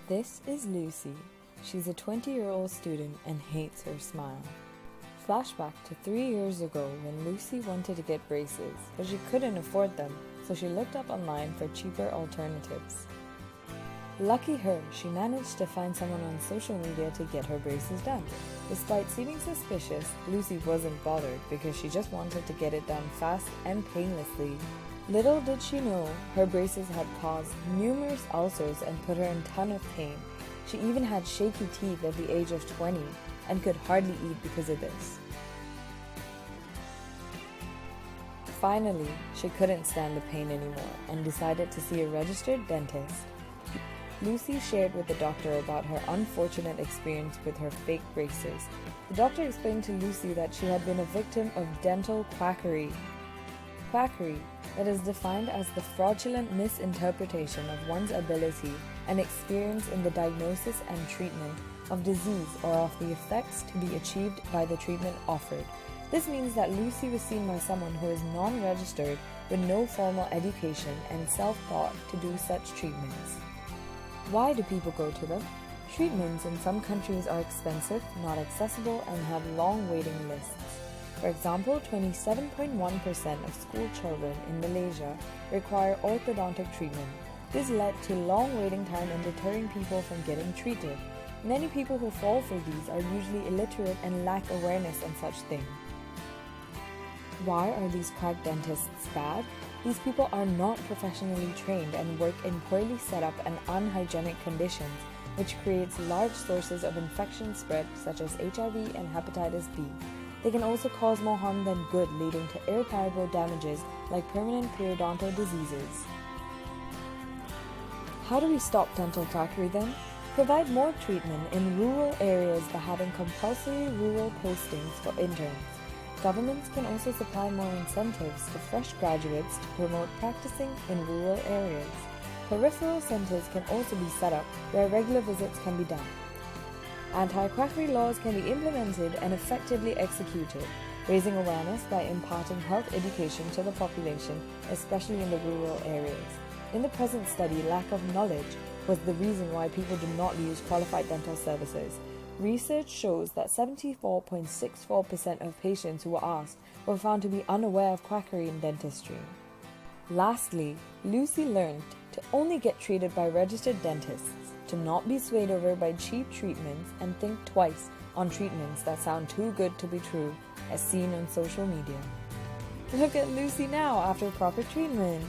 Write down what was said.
This is Lucy. She's a 20-year-old student and hates her smile. Flashback to 3 years ago when Lucy wanted to get braces, but she couldn't afford them, so she looked up online for cheaper alternatives. Lucky her, she managed to find someone on social media to get her braces done. Despite seeming suspicious, Lucy wasn't bothered because she just wanted to get it done fast and painlessly. Little did she know, her braces had caused numerous ulcers and put her in a ton of pain. She even had shaky teeth at the age of 20 and could hardly eat because of this. Finally, she couldn't stand the pain anymore and decided to see a registered dentist. Lucy shared with the doctor about her unfortunate experience with her fake braces. The doctor explained to Lucy that she had been a victim of dental quackery. Quackery, that is defined as the fraudulent misinterpretation of one's ability and experience in the diagnosis and treatment of disease or of the effects to be achieved by the treatment offered. This means that Lucy was seen by someone who is non-registered with no formal education and self-taught to do such treatments. Why do people go to them? Treatments in some countries are expensive, not accessible, and have long waiting lists. For example, 27.1% of school children in Malaysia require orthodontic treatment. This led to long waiting time and deterring people from getting treated. Many people who fall for these are usually illiterate and lack awareness on such things. Why are these quack dentists bad? These people are not professionally trained and work in poorly set up and unhygienic conditions, which creates large sources of infection spread such as HIV and hepatitis B. They can also cause more harm than good, leading to irreparable damages like permanent periodontal diseases. How do we stop dental quackery then? Provide more treatment in rural areas by having compulsory rural postings for interns. Governments can also supply more incentives to fresh graduates to promote practicing in rural areas. Peripheral centers can also be set up where regular visits can be done. Anti-quackery laws can be implemented and effectively executed, raising awareness by imparting health education to the population, especially in the rural areas. In the present study, lack of knowledge was the reason why people do not use qualified dental services. Research shows that 74.64% of patients who were asked were found to be unaware of quackery in dentistry. Lastly, Lucy learned to only get treated by registered dentists, to not be swayed over by cheap treatments, and think twice on treatments that sound too good to be true, as seen on social media. Look at Lucy now after proper treatment.